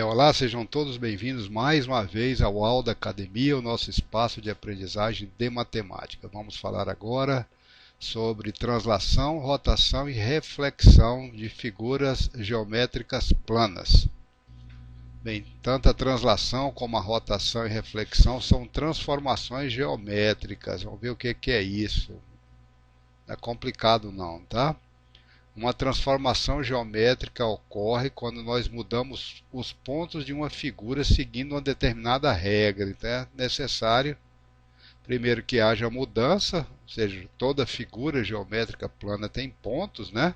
Olá, sejam todos bem-vindos mais uma vez ao Aula Academia, o nosso espaço de aprendizagem de matemática. Vamos falar agora sobre translação, rotação e reflexão de figuras geométricas planas. Bem, tanto a translação como a rotação e reflexão são transformações geométricas. Vamos ver o que é isso. Não é complicado não, tá? Uma transformação geométrica ocorre quando nós mudamos os pontos de uma figura seguindo uma determinada regra. Então é necessário, primeiro, que haja mudança, ou seja, toda figura geométrica plana tem pontos, né?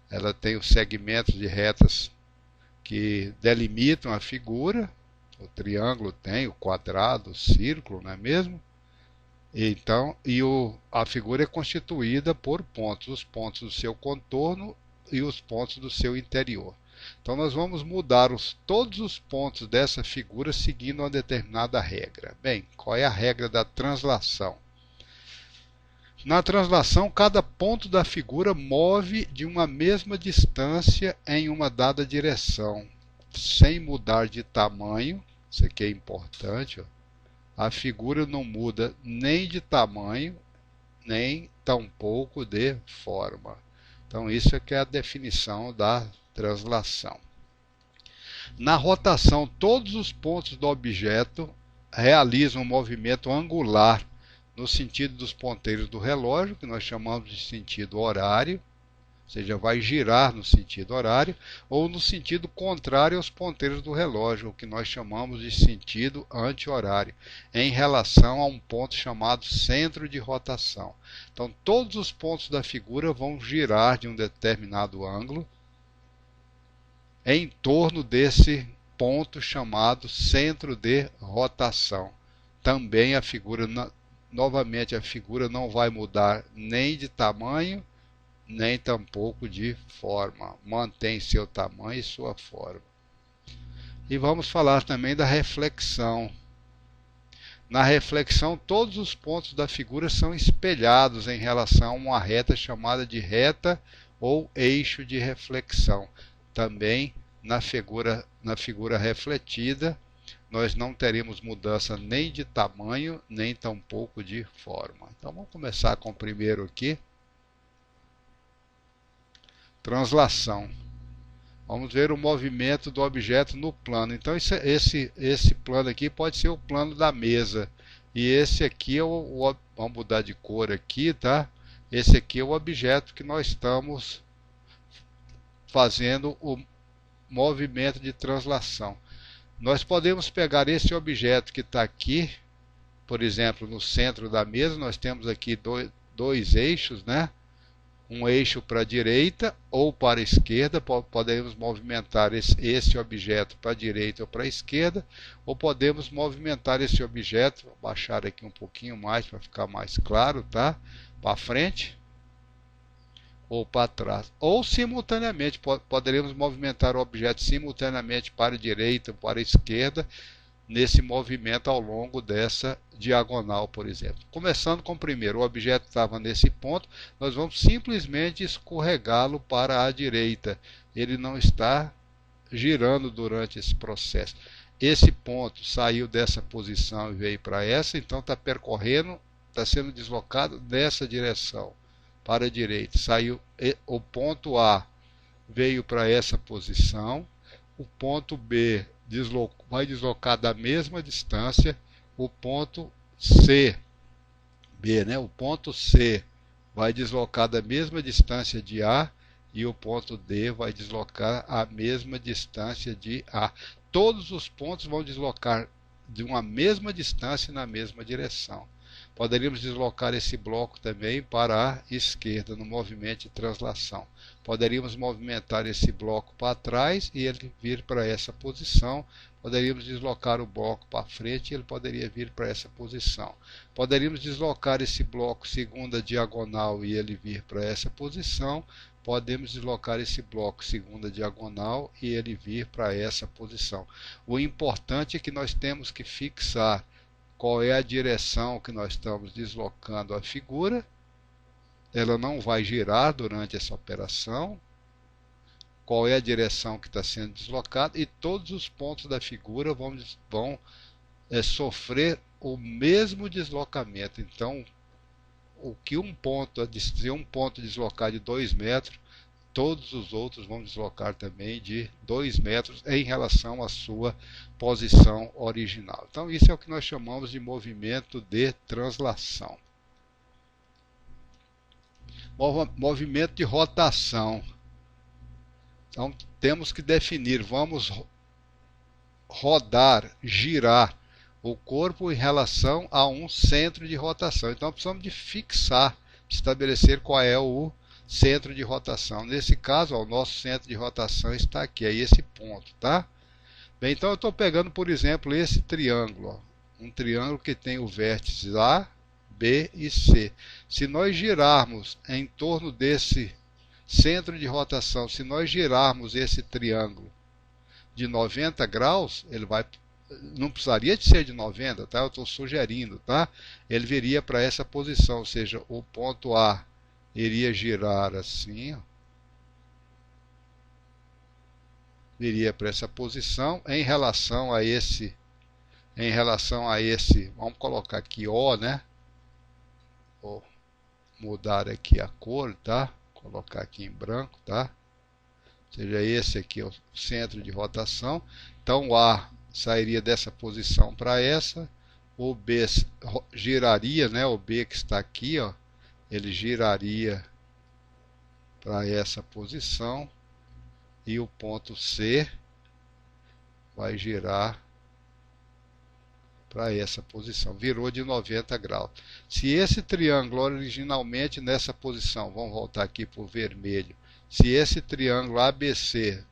Ela tem os segmentos de retas que delimitam a figura. O triângulo tem, o quadrado, o círculo, não é mesmo? Então, a figura é constituída por pontos, os pontos do seu contorno e os pontos do seu interior. Então, nós vamos mudar todos os pontos dessa figura seguindo uma determinada regra. Bem, qual é a regra da translação? Na translação, cada ponto da figura move de uma mesma distância em uma dada direção, sem mudar de tamanho. Isso aqui é importante, ó. A figura não muda nem de tamanho, nem tampouco de forma. Então, isso é que é a definição da translação. Na rotação, todos os pontos do objeto realizam um movimento angular no sentido dos ponteiros do relógio, que nós chamamos de sentido horário, ou seja, vai girar no sentido horário, ou no sentido contrário aos ponteiros do relógio, o que nós chamamos de sentido anti-horário, em relação a um ponto chamado centro de rotação. Então, todos os pontos da figura vão girar de um determinado ângulo em torno desse ponto chamado centro de rotação. Também a figura, novamente, a figura não vai mudar nem de tamanho, nem tampouco de forma. Mantém seu tamanho e sua forma. E vamos falar também da reflexão. Na reflexão, todos os pontos da figura são espelhados em relação a uma reta chamada de reta ou eixo de reflexão. Também na figura refletida, nós não teremos mudança nem de tamanho, nem tampouco de forma. Então vamos começar com o primeiro aqui. Translação. Vamos ver o movimento do objeto no plano. Então esse plano aqui pode ser o plano da mesa. E esse aqui é vamos mudar de cor aqui, tá? Esse aqui é o objeto que nós estamos fazendo o movimento de translação. Nós podemos pegar esse objeto que está aqui, por exemplo, no centro da mesa, nós temos aqui dois eixos, né? Um eixo para a direita ou para a esquerda, podemos movimentar esse objeto para a direita ou para a esquerda, ou podemos movimentar esse objeto, vou baixar aqui um pouquinho mais para ficar mais claro, tá? Para frente ou para trás. Ou simultaneamente, poderemos movimentar o objeto simultaneamente para a direita ou para a esquerda, nesse movimento ao longo dessa diagonal, por exemplo. Começando com o primeiro, o objeto estava nesse ponto, nós vamos simplesmente escorregá-lo para a direita. Ele não está girando durante esse processo. Esse ponto saiu dessa posição e veio para essa, então está percorrendo, está sendo deslocado nessa direção, para a direita. Saiu o ponto A, veio para essa posição, o ponto B vai deslocar da mesma distância, o ponto C, B, né? O ponto C vai deslocar da mesma distância de A e o ponto D vai deslocar a mesma distância de A. Todos os pontos vão deslocar de uma mesma distância na mesma direção. Poderíamos deslocar esse bloco também para a esquerda no movimento de translação. Poderíamos movimentar esse bloco para trás e ele vir para essa posição. Poderíamos deslocar o bloco para frente e ele poderia vir para essa posição. Poderíamos deslocar esse bloco segunda diagonal e ele vir para essa posição. Podemos deslocar esse bloco segunda diagonal e ele vir para essa posição. O importante é que nós temos que fixar qual é a direção que nós estamos deslocando a figura. Ela não vai girar durante essa operação. qual é a direção que está sendo deslocada, e todos os pontos da figura vão sofrer o mesmo deslocamento. Então, o que se um ponto deslocar de 2 metros, todos os outros vão deslocar também de 2 metros em relação à sua posição original. Então, isso é o que nós chamamos de movimento de translação. Movimento de rotação. Então, temos que definir, vamos rodar, girar o corpo em relação a um centro de rotação. Então, precisamos de fixar, estabelecer qual é o centro de rotação. Nesse caso, ó, o nosso centro de rotação está aqui, é esse ponto, tá? Bem, então eu estou pegando, por exemplo, esse triângulo, ó, um triângulo que tem o vértice A, B e C. Se nós girarmos em torno desse centro de rotação, se nós girarmos esse triângulo de 90 graus, ele vai, não precisaria de ser de 90, tá? Eu estou sugerindo, tá? Ele viria para essa posição, ou seja, o ponto A iria girar assim, ó, viria para essa posição em relação a esse, vamos colocar aqui O, né? Vou mudar aqui a cor, tá? Colocar aqui em branco, tá? Ou seja, esse aqui é o centro de rotação. Então o A sairia dessa posição para essa, o B giraria, né? O B que está aqui, ó, ele giraria para essa posição, e o ponto C vai girar para essa posição. Virou de 90 graus. Se esse triângulo originalmente nessa posição, vamos voltar aqui para o vermelho, se esse triângulo ABC,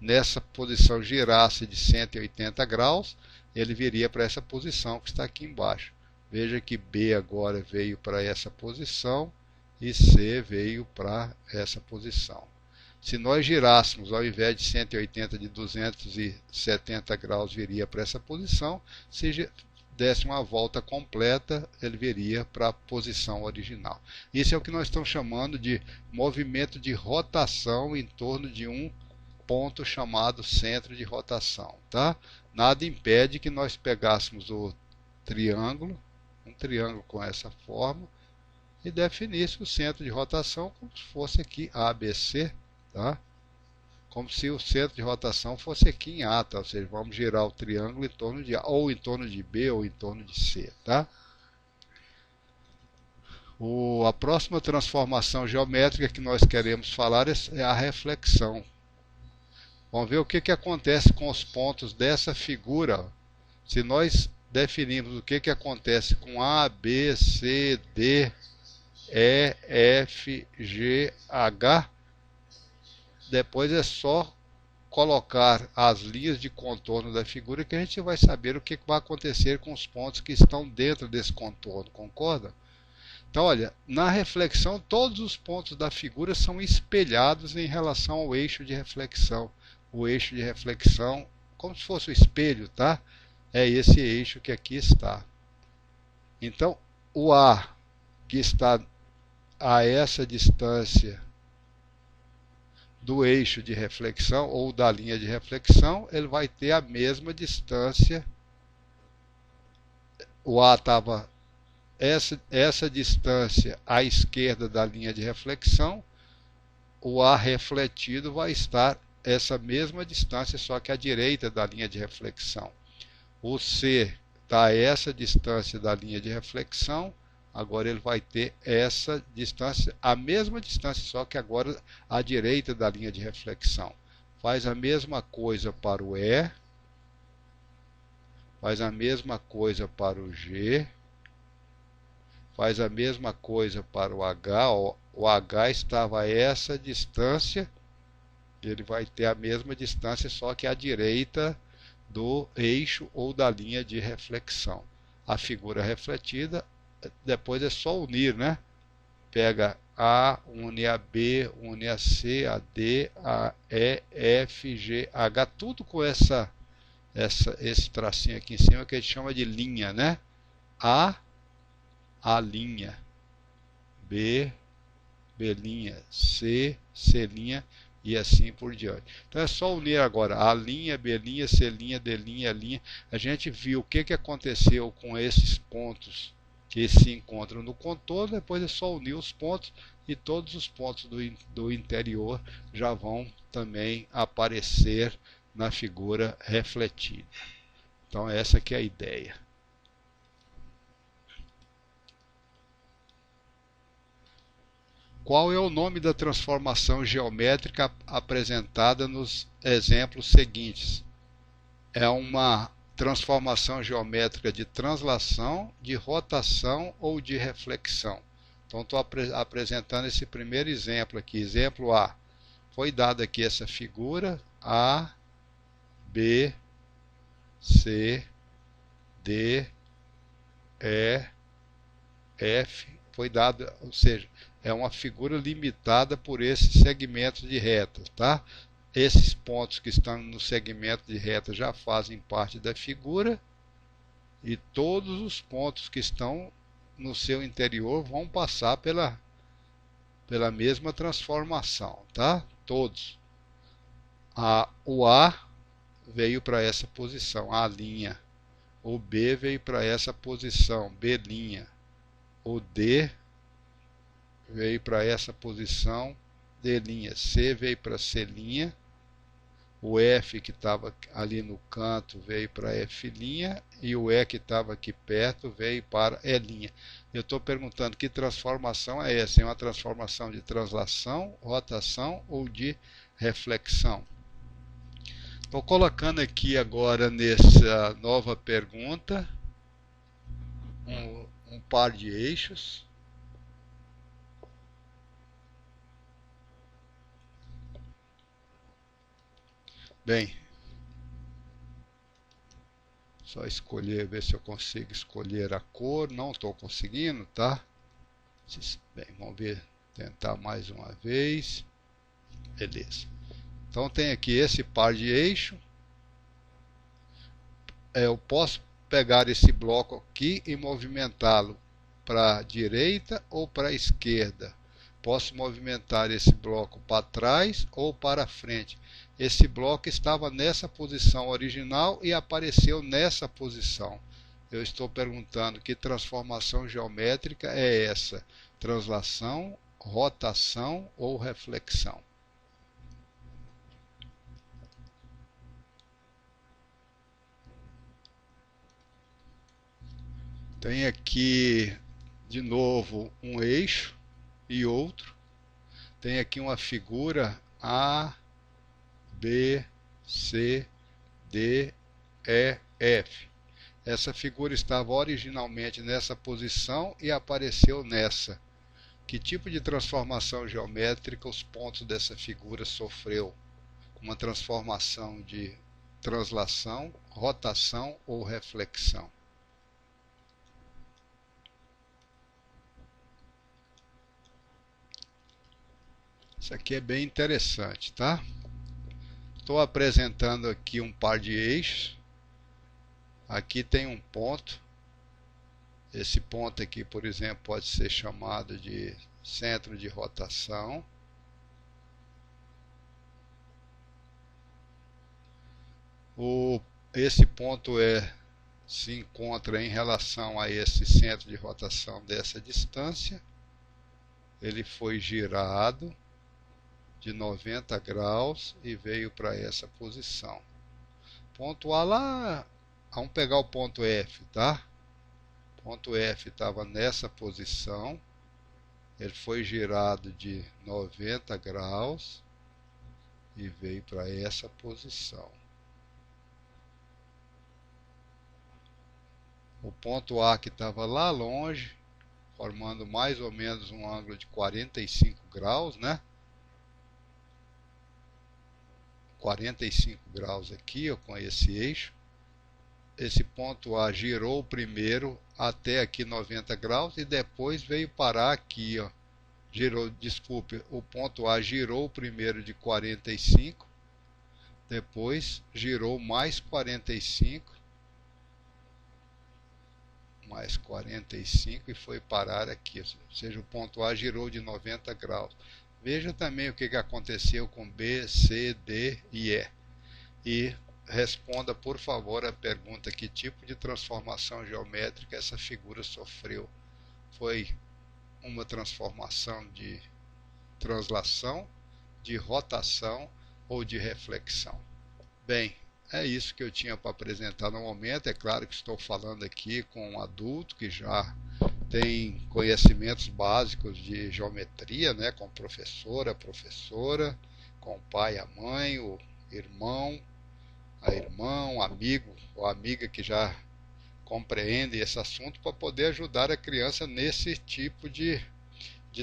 nessa posição girasse de 180 graus, ele viria para essa posição que está aqui embaixo. Veja que B agora veio para essa posição e C veio para essa posição. Se nós girássemos, ao invés de 180, de 270 graus, viria para essa posição. Se desse uma volta completa, ele viria para a posição original. Isso é o que nós estamos chamando de movimento de rotação em torno de um ponto chamado centro de rotação, tá? Nada impede que nós pegássemos o triângulo, um triângulo com essa forma, e definisse o centro de rotação como se fosse aqui ABC, tá? Como se o centro de rotação fosse aqui em A, tá? Ou seja, vamos girar o triângulo em torno de A, ou em torno de B, ou em torno de C, tá? A próxima transformação geométrica que nós queremos falar é a reflexão. Vamos ver o que acontece com os pontos dessa figura. Se nós definimos o que acontece com A, B, C, D, E, F, G, H, depois é só colocar as linhas de contorno da figura que a gente vai saber o que vai acontecer com os pontos que estão dentro desse contorno, concorda? Então, olha, na reflexão, todos os pontos da figura são espelhados em relação ao eixo de reflexão. O eixo de reflexão, como se fosse o espelho, tá? É esse eixo que aqui está. Então, o A, que está a essa distância do eixo de reflexão ou da linha de reflexão, ele vai ter a mesma distância. O A estava essa distância à esquerda da linha de reflexão, o A refletido vai estar essa mesma distância, só que à direita da linha de reflexão. O C está a essa distância da linha de reflexão, agora ele vai ter essa distância, a mesma distância, só que agora à direita da linha de reflexão. Faz a mesma coisa para o E, faz a mesma coisa para o G, faz a mesma coisa para o H. O H estava a essa distância, ele vai ter a mesma distância, só que à direita do eixo ou da linha de reflexão. A figura refletida, depois é só unir, né? Pega A, une a B, une a C, a D, a E, F, G, H, tudo com esse tracinho aqui em cima que a gente chama de linha, né? A linha, B, B linha, C, C linha e assim por diante. Então é só unir agora A', B', C', D', E'. A gente viu o que aconteceu com esses pontos que se encontram no contorno, depois é só unir os pontos e todos os pontos do interior já vão também aparecer na figura refletida. Então essa que é a ideia. Qual é o nome da transformação geométrica apresentada nos exemplos seguintes? É uma transformação geométrica de translação, de rotação ou de reflexão. Então estou apresentando esse primeiro exemplo aqui. Exemplo A. Foi dada aqui essa figura A, B, C, D, E, F. Foi dada, ou seja, é uma figura limitada por esses segmentos de retas, tá? Esses pontos que estão no segmento de reta já fazem parte da figura e todos os pontos que estão no seu interior vão passar pela mesma transformação, tá? Todos. O A veio para essa posição, A'. O B veio para essa posição, B'. O D veio para essa posição, D'. C veio para C'. O F que estava ali no canto veio para F' e o E que estava aqui perto veio para E'. Eu estou perguntando que transformação é essa? É uma transformação de translação, rotação ou de reflexão? Estou colocando aqui agora nessa nova pergunta um par de eixos. Bem, só escolher, ver se eu consigo escolher a cor. Não estou conseguindo, tá? Bem, vamos ver, tentar mais uma vez. Beleza. Então tem aqui esse par de eixo. Eu posso pegar esse bloco aqui e movimentá-lo para a direita ou para a esquerda. Posso movimentar esse bloco para trás ou para frente. Esse bloco estava nessa posição original e apareceu nessa posição. Eu estou perguntando que transformação geométrica é essa? Translação, rotação ou reflexão? Tem aqui de novo um eixo e outro. Tem aqui uma figura A, B, C, D, E, F. Essa figura estava originalmente nessa posição e apareceu nessa. Que tipo de transformação geométrica os pontos dessa figura sofreu? Uma transformação de translação, rotação ou reflexão? Isso aqui é bem interessante, tá? Estou apresentando aqui um par de eixos. Aqui tem um ponto. Esse ponto aqui, por exemplo, pode ser chamado de centro de rotação. Esse ponto se encontra em relação a esse centro de rotação dessa distância. Ele foi girado de 90 graus e veio para essa posição. Ponto A lá, vamos pegar o ponto F, tá? Ponto F estava nessa posição, ele foi girado de 90 graus e veio para essa posição. O ponto A que estava lá longe, formando mais ou menos um ângulo de 45 graus, né? 45 graus aqui, ó, com esse eixo. Esse ponto A girou primeiro até aqui 90 graus e depois veio parar aqui, ó. Desculpe, o ponto A girou primeiro de 45, depois girou mais 45 e foi parar aqui, ou seja, o ponto A girou de 90 graus. Veja também o que aconteceu com B, C, D e E. E responda, por favor, a pergunta: que tipo de transformação geométrica essa figura sofreu? Foi uma transformação de translação, de rotação ou de reflexão? Bem, é isso que eu tinha para apresentar no momento. É claro que estou falando aqui com um adulto que já tem conhecimentos básicos de geometria, né, com professora, com o pai, a mãe, o irmão, a irmã, um amigo ou amiga que já compreende esse assunto, para poder ajudar a criança nesse tipo de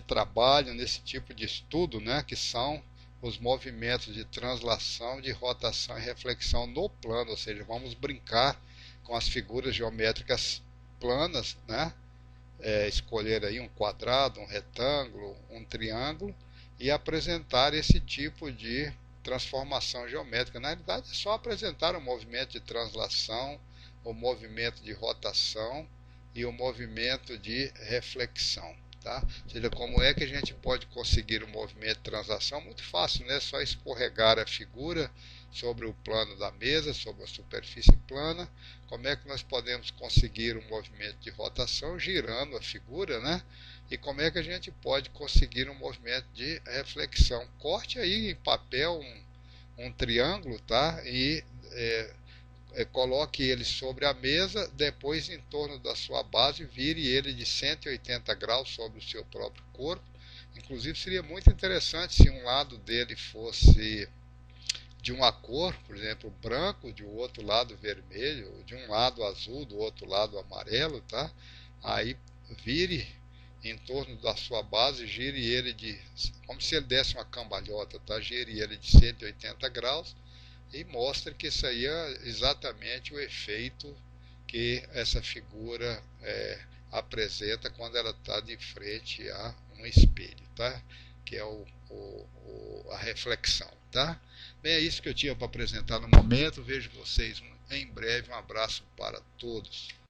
trabalho, nesse tipo de estudo, né, que são os movimentos de translação, de rotação e reflexão no plano. Ou seja, vamos brincar com as figuras geométricas planas, né? Escolher aí um quadrado, um retângulo, um triângulo e apresentar esse tipo de transformação geométrica. Na realidade, é só apresentar o movimento de translação, o movimento de rotação e o movimento de reflexão. Tá? Ou seja, como é que a gente pode conseguir o movimento de translação? Muito fácil, né? Só escorregar a figura sobre o plano da mesa, sobre a superfície plana. Como é que nós podemos conseguir um movimento de rotação? Girando a figura, né? E como é que a gente pode conseguir um movimento de reflexão? Corte aí em papel um triângulo, tá? E coloque ele sobre a mesa, depois em torno da sua base, vire ele de 180 graus sobre o seu próprio corpo. Inclusive seria muito interessante se um lado dele fosse de uma cor, por exemplo, branco, de outro lado vermelho, de um lado azul, do outro lado amarelo, tá? Aí vire em torno da sua base, gire ele como se ele desse uma cambalhota, tá? Gire ele de 180 graus e mostre que isso aí é exatamente o efeito que essa figura apresenta quando ela está de frente a um espelho, tá? Que é a reflexão, tá? Bem, é isso que eu tinha para apresentar no momento. Vejo vocês em breve. Um abraço para todos.